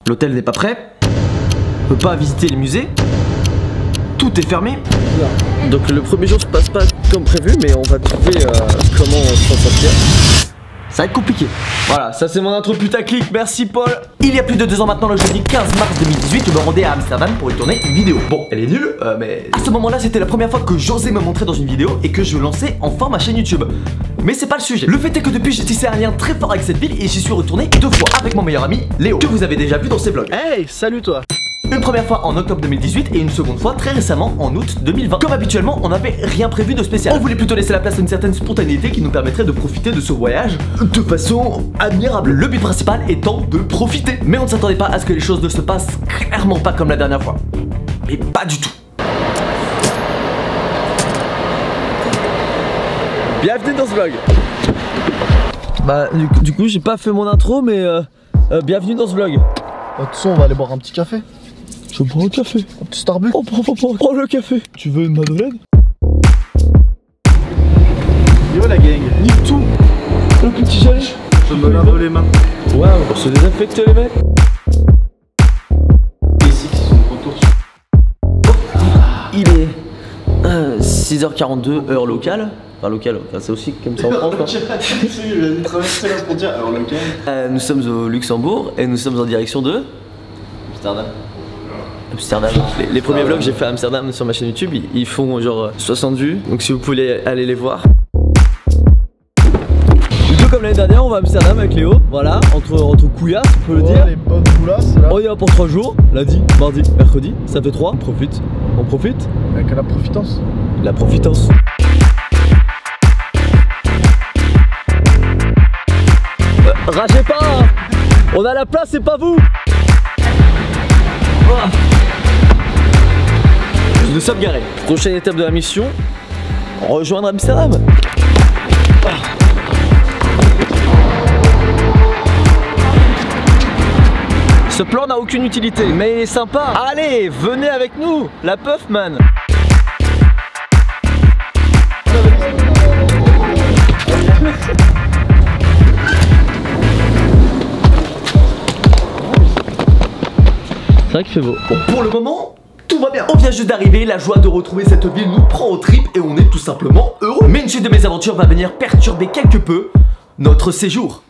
L'hôtel n'est pas prêt. On peut pas visiter les musées. Tout est fermé. Donc le premier jour se passe pas comme prévu, mais on va trouver comment s'en sortir. Ça va être compliqué. Voilà, ça c'est mon intro putaclic, merci Paul. Il y a plus de 2 ans maintenant, le jeudi 15 mars 2018, je me rendais à Amsterdam pour y tourner une vidéo. Bon, elle est nulle, mais à ce moment-là, c'était la première fois que j'osais me montrer dans une vidéo et que je lançais enfin ma chaîne YouTube. Mais c'est pas le sujet. Le fait est que depuis, j'ai tissé un lien très fort avec cette ville et j'y suis retourné 2 fois avec mon meilleur ami Léo, que vous avez déjà vu dans ses vlogs. Hey, salut toi. Une première fois en octobre 2018 et une seconde fois très récemment en août 2020. Comme habituellement, on n'avait rien prévu de spécial. On voulait plutôt laisser la place à une certaine spontanéité qui nous permettrait de profiter de ce voyage de façon admirable. Le but principal étant de profiter. Mais on ne s'attendait pas à ce que les choses ne se passent clairement pas comme la dernière fois. Mais pas du tout. Bienvenue dans ce vlog. Bah du coup j'ai pas fait mon intro, mais bienvenue dans ce vlog. De toute façon, on va aller boire un petit café. Je prends un café. Un petit Starbucks. Prends le café. Tu veux une madeleine? Yo la gang. Nique tout. Le petit gel. Je me lave les mains. Waouh, on se désinfecte les mecs. Ici qui sont de retour. Il est 6h42 heure locale. Enfin locale, enfin, c'est aussi comme ça en France quoi. Il vient de traverser la frontière. Alors local. Nous sommes au Luxembourg et nous sommes en direction de Amsterdam. Les premiers vlogs que j'ai fait à Amsterdam sur ma chaîne YouTube, ils font genre 60 vues, donc si vous pouvez aller les voir. Du coup comme l'année dernière, on va à Amsterdam avec Léo, voilà, entre couillasses, on peut le dire. Les bonnes boulasses là. On y va pour 3 jours, lundi, mardi, mercredi, ça fait 3, on profite. Avec la profitance. La profitance. Ragez pas hein. On a la place, c'est pas vous. Oh. Nous sommes garés. Prochaine étape de la mission, rejoindre Amsterdam. Oh. Ce plan n'a aucune utilité, mais il est sympa. Allez, venez avec nous, la puff man. C'est vrai qu'il fait beau. Bon, pour le moment, tout va bien. On vient juste d'arriver, la joie de retrouver cette ville nous prend au trip et on est tout simplement heureux. Mais une suite de mes aventures va venir perturber quelque peu notre séjour.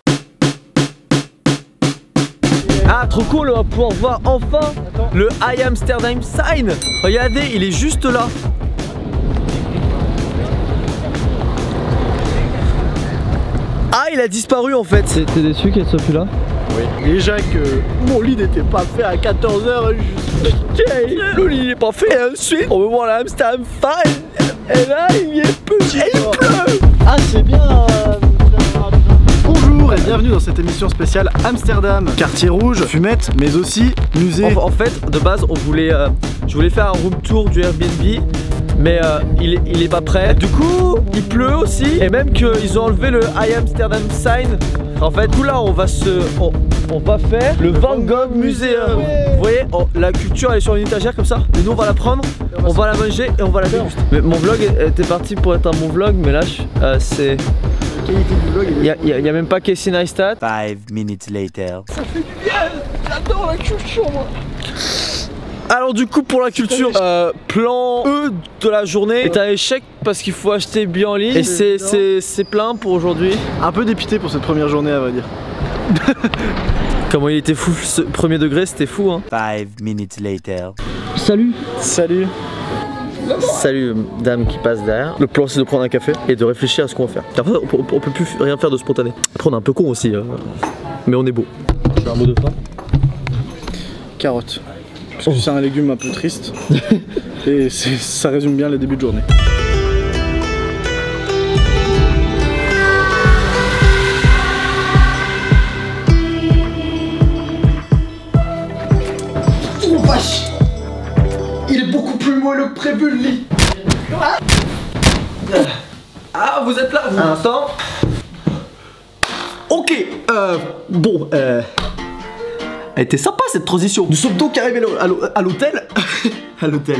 Ah trop cool, on va pouvoir voir enfin le I Amsterdam sign. Regardez, il est juste là. Ah il a disparu en fait. T'es déçu qu'elle soit plus là? Oui. Déjà que mon lit n'était pas fait à 14h. Okay. Le lit n'est pas fait. Et ensuite on veut voir la Amsterdam sign. Et là il est petit. Et il pleut. Ah c'est bien. Bonjour et bienvenue dans cette émission spéciale Amsterdam. Quartier rouge, fumette, mais aussi musée. En fait, de base, je voulais faire un room tour du Airbnb, mais il est pas prêt. Du coup, il pleut aussi, et même qu'ils ont enlevé le I Amsterdam sign. En fait, du coup là, on va faire le Van Gogh Museum. Vous voyez, la culture elle est sur une étagère comme ça, et nous on va la prendre, on va la manger et on va la déguster. Mais mon vlog était parti pour être un bon vlog, mais là, c'est... Il y a même pas Casey Neistat. 5 minutes later. Ça fait du bien, j'adore la culture moi. Alors du coup pour la culture, plan E de la journée est un échec parce qu'il faut acheter bien en ligne et c'est plein pour aujourd'hui. Un peu dépité pour cette première journée à vrai dire. Comment il était fou, ce premier degré c'était fou hein. 5 minutes later. Salut. Salut. Salut dame qui passe derrière. Le plan c'est de prendre un café et de réfléchir à ce qu'on va faire. Après on peut plus rien faire de spontané. Après on est un peu con aussi mais on est beau. J'ai un mot de fin. Carotte. Parce que c'est un légume un peu triste. Et ça résume bien les débuts de journée. Oh vache! Il est beaucoup plus moelleux que prévu le lit. Ah, vous êtes là vous? Un instant. Ok, bon, elle était sympa cette transition. Nous sommes donc arrivés à l'hôtel. À l'hôtel.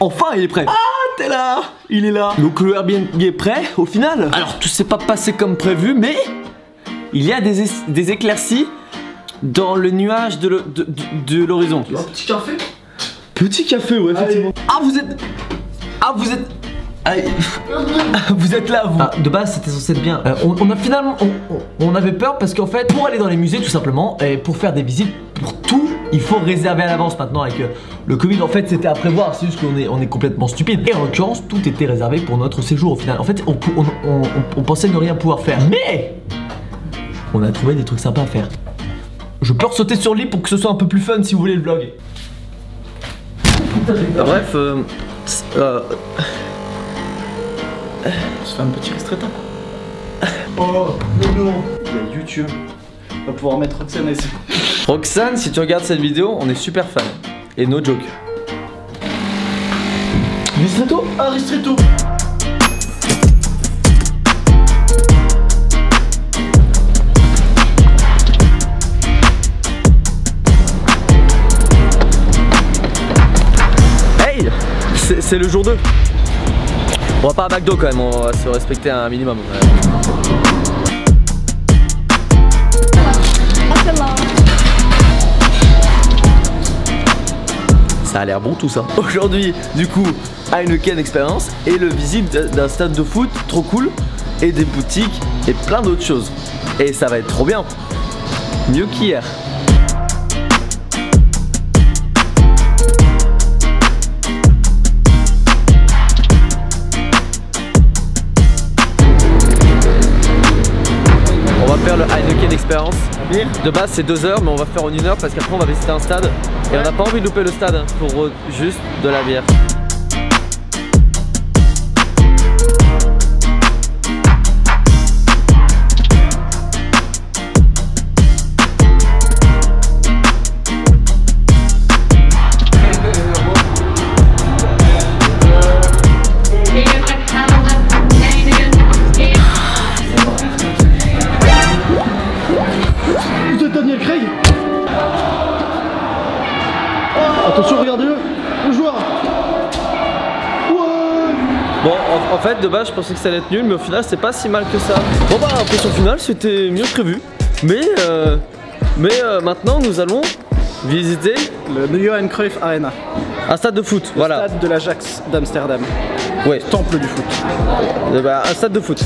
Enfin, il est prêt. Ah, t'es là. Il est là. Donc le Airbnb est prêt au final. Alors tout s'est pas passé comme prévu, mais il y a des éclaircies dans le nuage de l'horizon. Petit café. Petit café, ouais, effectivement. Ah, vous êtes. Allez. Vous êtes là, vous. Ah, de base, c'était censé être bien. On a finalement. On avait peur parce qu'en fait, pour aller dans les musées, tout simplement, et pour faire des visites, pour tout, il faut réserver à l'avance. Maintenant, avec le Covid, en fait, c'était à prévoir. C'est juste qu'on est complètement stupide. Et en l'occurrence, tout était réservé pour notre séjour au final. En fait, on pensait ne rien pouvoir faire. Mais on a trouvé des trucs sympas à faire. Je peux sauter sur le lit pour que ce soit un peu plus fun si vous voulez le vlog. Bref, On se fait un petit extrait temps. Oh non. Il y a YouTube. On va pouvoir mettre Roxane ici. Roxane, si tu regardes cette vidéo, on est super fan. Et no joke. Ristretto. Ah, Ristretto. Hey, c'est le jour 2. On va pas à McDo quand même, on va se respecter un minimum. Ça a l'air bon tout ça. Aujourd'hui, du coup, Heineken Experience et le visite d'un stade de foot trop cool et des boutiques et plein d'autres choses. Et ça va être trop bien. Mieux qu'hier. On va faire le Heineken Experience. De base c'est 2 heures mais on va faire en 1 heure parce qu'après on va visiter un stade et on n'a pas envie de louper le stade pour juste de la bière. Attention, regardez-le, le joueur. Ouais. Bon, en fait, de base, je pensais que ça allait être nul, mais au final, c'est pas si mal que ça. Bon, bah, l'impression finale, c'était mieux que prévu. Mais maintenant, nous allons visiter le Johan Cruyff Arena. Un stade de foot, Le voilà. stade de l'Ajax d'Amsterdam. Ouais. Temple du foot. Bah, un stade de foot.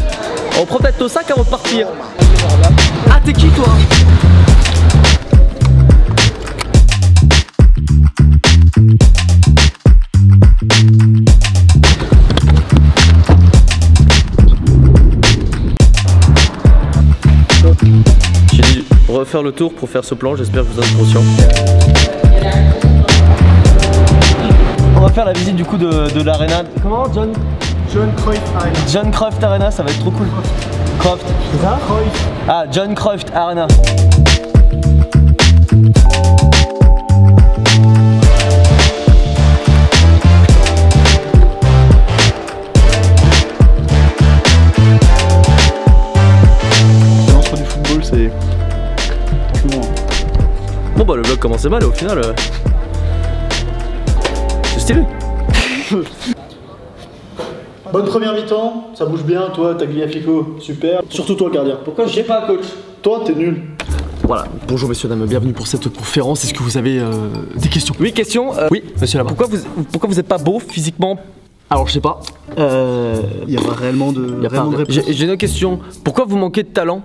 On prend peut-être nos sacs avant de partir. Ah, t'es qui, toi? J'ai dû refaire le tour pour faire ce plan, j'espère que vous en êtes conscients. On va faire la visite du coup de l'arena. Comment, John? Johan Cruyff Arena. John Cruyff Arena, ça va être trop cool. Cruyff, c'est ça? Cruyff. Ah, John Cruyff Arena. L'entre du football, c'est... Franchement... Bon bah le vlog commençait mal et au final... c'est stylé. Bonne première mi-temps, ça bouge bien, toi, Tagliafico, super. Surtout toi, le gardien. Pourquoi je sais pas, coach? Toi, t'es nul. Voilà, bonjour messieurs dames, bienvenue pour cette conférence. Est-ce que vous avez des questions? Oui, question. Oui, monsieur là-bas. Pourquoi vous êtes pas beau physiquement? Alors je sais pas. Il y a pas réellement de, réponse. J'ai une autre question. Pourquoi vous manquez de talent?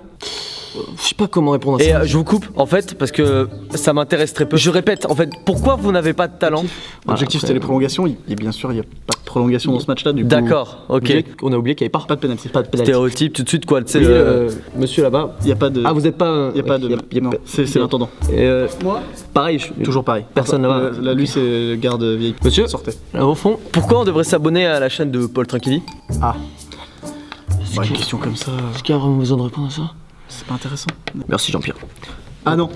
Je sais pas comment répondre à Et ça. je vous coupe en fait parce que ça m'intéresse très peu. Je répète en fait, pourquoi vous n'avez pas de talent? L'objectif c'était les prolongations, et bien sûr il n'y a pas de prolongation dans ce match-là. Du coup, D'accord, ok. On a oublié qu'il n'y avait pas pas de pénalty. de pénalty. Stéréotype tout de suite quoi, tu sais. Oui, monsieur là-bas. Il n'y a pas de... Ah vous êtes pas... Il n'y a pas de... Non, c'est l'intendant. Moi pareil, Toujours pareil. Personne là-bas. Là, lui c'est le garde vieille. Monsieur, sortez. là au fond. Pourquoi on devrait s'abonner à la chaîne de Paul Tranquilli? Ah. Bah, une question comme ça, Est-ce qu'il y a vraiment besoin de répondre à ça? c'est pas intéressant. Merci Jean-Pierre. Ah non,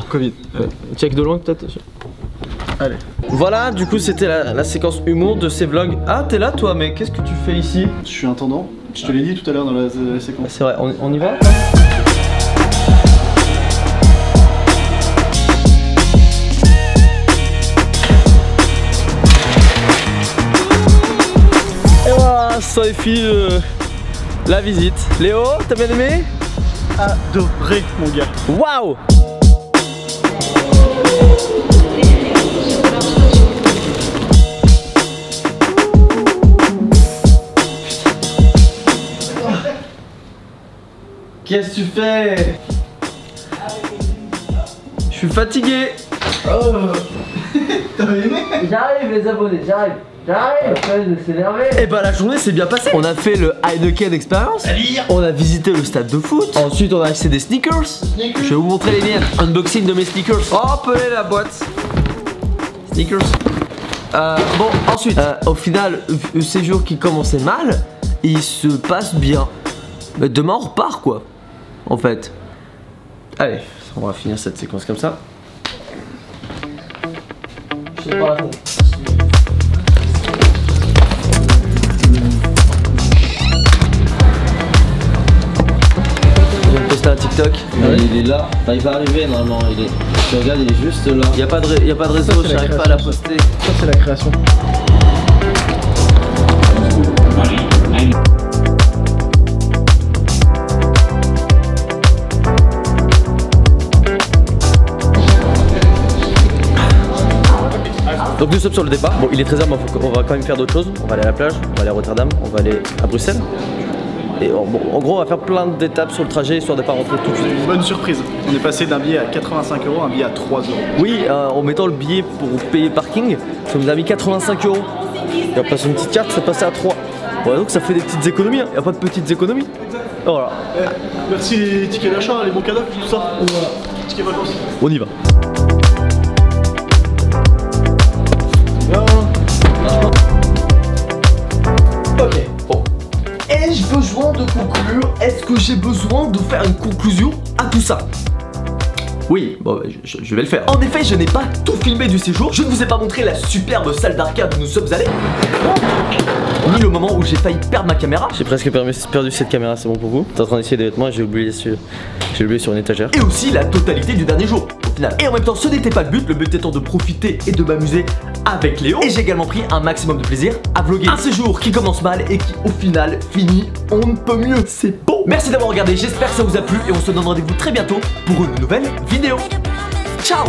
Covid. Check de loin peut-être. Allez. Voilà, du coup c'était la séquence humour de ces vlogs. Ah t'es là toi, mais qu'est-ce que tu fais ici? Je suis intendant. Je te l'ai dit tout à l'heure dans la séquence. C'est vrai, on y va? Et voilà, ça défile la visite. Léo, t'as bien aimé? Adoré mon gars. Waouh! Qu'est-ce que tu fais? Je suis fatigué. Oh. T'as aimé? J'arrive les abonnés, j'arrive. J'arrive, de s'énerver. Et bah la journée s'est bien passée. On a fait le Heineken Experience. On a visité le stade de foot. Ensuite on a acheté des sneakers. Je vais vous montrer les miennes. Unboxing de mes sneakers. Hop là la boîte. Sneakers. Bon ensuite, au final, le séjour qui commençait mal, il se passe bien. Mais demain on repart quoi. En fait. Allez, on va finir cette séquence comme ça. Je sais pas la Je vais poster un TikTok. Il est là, enfin, il va arriver normalement. Tu regardes, il est juste là. Y a pas de réseau, j'arrive pas à la poster. Ça c'est la création. Donc nous sommes sur le départ. Bon, il est 13h, mais on va quand même faire d'autres choses. On va aller à la plage, on va aller à Rotterdam, on va aller à Bruxelles. Et bon, en gros, on va faire plein d'étapes sur le trajet histoire de pas rentrer tout de suite. Bonne surprise. On est passé d'un billet à 85 € à un billet à 3 €. Oui, en mettant le billet pour payer parking, ça nous a mis 85 €. Et en passant une petite carte, ça passait à 3. Ouais, donc ça fait des petites économies, hein. Y a pas de petites économies. Oh, voilà. Merci les tickets d'achat, les bons cadeaux, tout ça. Voilà. Tickets vacances. On y va. Ok, bon. Ai-je besoin de conclure? Est-ce que j'ai besoin de faire une conclusion à tout ça? Oui, bon, je vais le faire. En effet, je n'ai pas tout filmé du séjour. Je ne vous ai pas montré la superbe salle d'arcade où nous sommes allés. Ni le moment où j'ai failli perdre ma caméra. J'ai presque perdu cette caméra, c'est bon pour vous? T'es en train d'essayer de vêtements, j'ai oublié sur une étagère. Et aussi la totalité du dernier jour, au final. Et en même temps, ce n'était pas le but étant de profiter et de m'amuser avec Léo. Et j'ai également pris un maximum de plaisir à vlogger. Un séjour qui commence mal et qui au final finit on ne peut mieux. C'est beau. Merci d'avoir regardé, j'espère que ça vous a plu et on se donne rendez-vous très bientôt pour une nouvelle vidéo. Ciao.